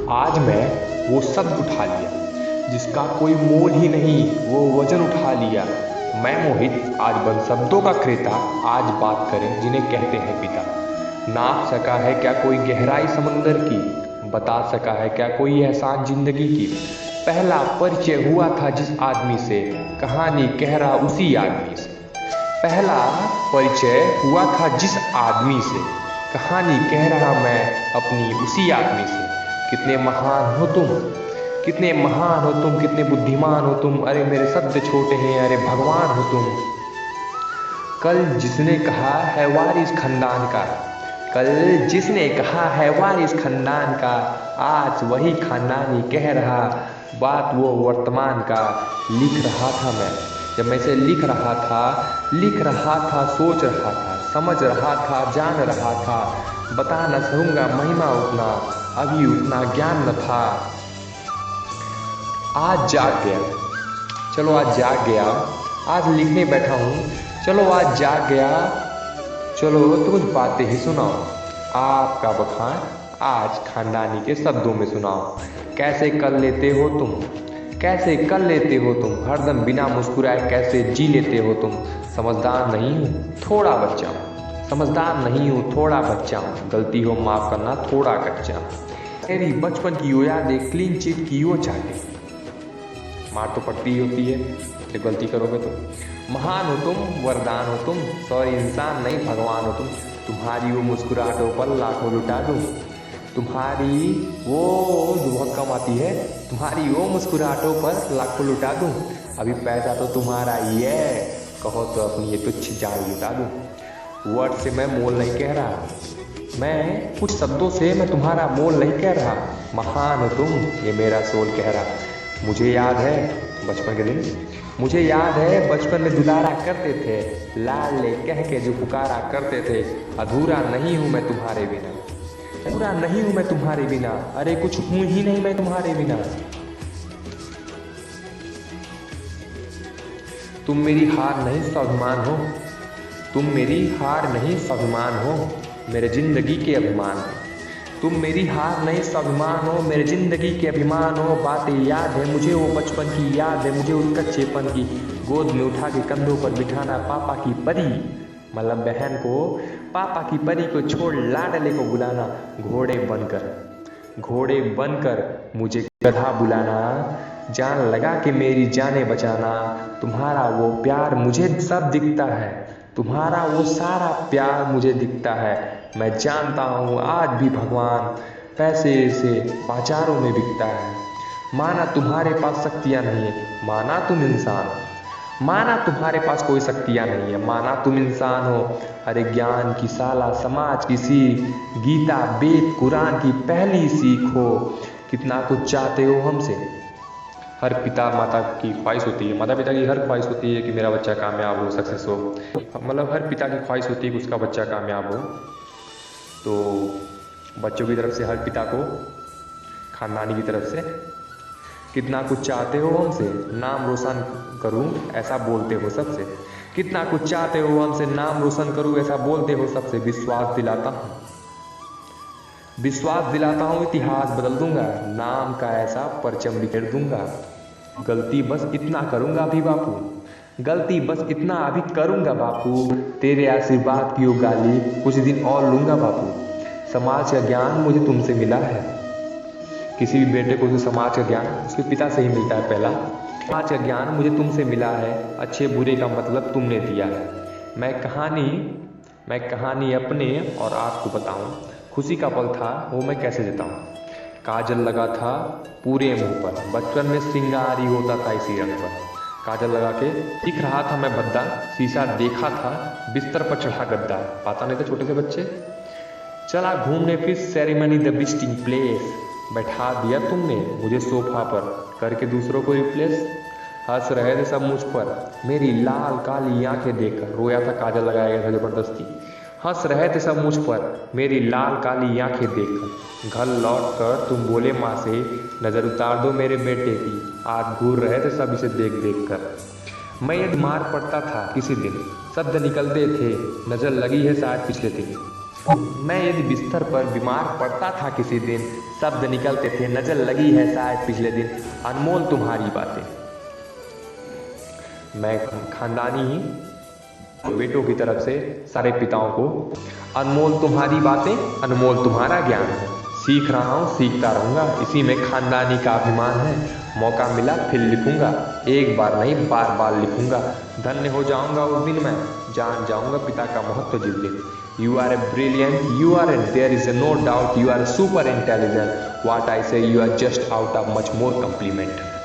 आज मैं वो शब्द उठा लिया जिसका कोई मोल ही नहीं, वो वजन उठा लिया। मैं मोहित आज बन शब्दों का क्रेता, आज बात करें जिन्हें कहते हैं पिता। नाप सका है क्या कोई गहराई समंदर की, बता सका है क्या कोई एहसान जिंदगी की। पहला परिचय हुआ था जिस आदमी से, कहानी कह रहा उसी आदमी से। पहला परिचय हुआ था जिस आदमी से, कहानी कह रहा मैं अपनी उसी आदमी से। कितने महान हो तुम, कितने महान हो तुम, कितने बुद्धिमान हो तुम, अरे मेरे शब्द छोटे हैं, अरे भगवान हो तुम। कल जिसने कहा है वारिस खानदान का, कल जिसने कहा है वारिस खानदान का, आज वही खानदानी कह रहा बात वो वर्तमान का। लिख रहा था मैं, जब मैं इसे लिख रहा था, सोच रहा था, समझ रहा था, जान रहा था। बता न सकूँगा महिमा उतना, अभी उतना ज्ञान न था। आज जाग गया, चलो आज जाग गया, आज लिखने बैठा हूँ, चलो आज जाग गया। चलो तो कुछ बातें ही सुनाओ, आपका बखान आज खानदानी के शब्दों में सुनाओ। कैसे कर लेते हो तुम, कैसे कर लेते हो तुम, हरदम बिना मुस्कुराए कैसे जी लेते हो तुम। समझदार नहीं हूँ थोड़ा बच्चा हूँ, समझदार नहीं हूँ थोड़ा बच्चा हूँ, गलती हो माफ़ करना थोड़ा कच्चा। मेरी बचपन की वो यादें क्लीन चिट की वो चाहते, मार तो पड़ती ही होती है जब गलती करोगे तो। महान हो तुम, वरदान हो तुम, सॉरी इंसान नहीं भगवान हो तुम। तुम्हारी वो मुस्कुराहटों पर लाखों लुटा दूँ, तुम्हारी वो जो बहुत कम आती है, तुम्हारी वो मुस्कुराहटों पर लाखों लुटा दूँ। अभी पैसा तो तुम्हारा ही है, कहो तो अपनी ये तुच्छ जान लुटा दूँ। वर्ड से मैं मोल नहीं कह रहा, मैं कुछ शब्दों से मैं तुम्हारा मोल नहीं कह रहा। महान हो तुम ये मेरा सोल कह रहा। मुझे याद है बचपन के दिन, मुझे याद है बचपन में दुलारा करते थे, लाल ले कह के जो पुकारा करते थे। अधूरा नहीं हूँ मैं तुम्हारे बिना, अधूरा नहीं हूँ मैं तुम्हारे बिना, अरे कुछ हूँ ही नहीं मैं तुम्हारे बिना। तुम मेरी हार नहीं स्वाभिमान हो, तुम मेरी हार नहीं स्वाभिमान हो, मेरे जिंदगी के अभिमान हो। तुम मेरी हार नहीं स्वाभिमान हो, मेरे जिंदगी के अभिमान हो। बातें याद है मुझे वो बचपन की, याद है मुझे उस कच्चेपन की। गोद में उठा के कंधों पर बिठाना पापा की परी, मतलब बहन को, पापा की परी को छोड़ लाडले को बुलाना। घोड़े बनकर मुझे गधा बुलाना, जान लगा के मेरी जाने बचाना। तुम्हारा वो प्यार मुझे सब दिखता है, तुम्हारा वो सारा प्यार मुझे दिखता है। मैं जानता हूँ आज भी भगवान पैसे से बाजारों में बिकता है। माना तुम्हारे पास शक्तियाँ नहीं है, माना तुम इंसान हो, माना तुम्हारे पास कोई शक्तियाँ नहीं है, माना तुम इंसान हो। अरे ज्ञान की शाला समाज की सीख, गीता वेद कुरान की पहली सीख हो। कितना कुछ चाहते हो हमसे, हर पिता माता की ख्वाहिश होती है, माता पिता की हर ख्वाहिश होती है कि मेरा बच्चा कामयाब हो, सक्सेस हो। मतलब हर पिता की ख्वाहिश होती है कि उसका बच्चा कामयाब हो। तो बच्चों की तरफ से हर पिता को, खानदानी की तरफ से, कितना कुछ चाहते हो हमसे, नाम रोशन करूं ऐसा बोलते हो सबसे। कितना कुछ चाहते हो हमसे, नाम रोशन करूं ऐसा बोलते हो सबसे। विश्वास दिलाता हूं, विश्वास दिलाता हूँ इतिहास बदल दूंगा, नाम का ऐसा परचम बिखेर दूंगा। गलती बस इतना करूंगा अभी बापू, गलती बस इतना अभी करूंगा बापू। तेरे आशीर्वाद की वो गाली कुछ दिन और लूंगा बापू। समाज का ज्ञान मुझे तुमसे मिला है, किसी भी बेटे को तो समाज का ज्ञान उसके पिता से ही मिलता है पहला। समाज का ज्ञान मुझे तुमसे मिला है, अच्छे बुरे का मतलब तुमने दिया है। मैं कहानी अपने और आपको बताऊं, खुशी का पल था वो मैं कैसे जताऊं। काजल लगा था पूरे मुंह पर, बचपन में श्रृंगार ही होता था इसी रंग पर। काजल लगा के दिख रहा था मैं भद्दा, शीशा देखा था बिस्तर पर चढ़ा गद्दा। पाता नहीं था छोटे से बच्चे। चला घूमने फिर सेरेमनी द विजिटिंग प्लेस, बैठा दिया तुमने मुझे सोफा पर करके दूसरों को रिप्लेस। हंस रहे थे सब मुझ पर मेरी लाल काली आंखें देखकर, रोया था काजल लगाया गया था जबरदस्ती। हंस रहे थे सब मुझ पर मेरी लाल काली आंखें देखकर। घर लौट कर तुम बोले माँ से नज़र उतार दो मेरे बेटे की, आज घूर रहे थे सब इसे देख देख कर। मैं यदि मार पड़ता था किसी दिन, शब्द निकलते थे नज़र लगी है शायद पिछले दिन। मैं यदि बिस्तर पर बीमार पड़ता था किसी दिन, शब्द निकलते थे, नजर लगी है शायद पिछले दिन, अनमोल तुम्हारी बातें। मैं खानदानी ही बेटों की तरफ से सारे पिताओं को, अनमोल तुम्हारी बातें, अनमोल तुम्हारा ज्ञान, सीख रहा हूँ सीखता रहूँगा, इसी में खानदानी का अभिमान है। मौका मिला फिर लिखूंगा, एक बार नहीं बार बार लिखूंगा, धन्य हो जाऊंगा उस दिन मैं, जान जाऊंगा पिता का महत्व जिस दिन। You are a brilliant, you are a, there is a no doubt, you are super intelligent. What I say, you are just out of much more compliment.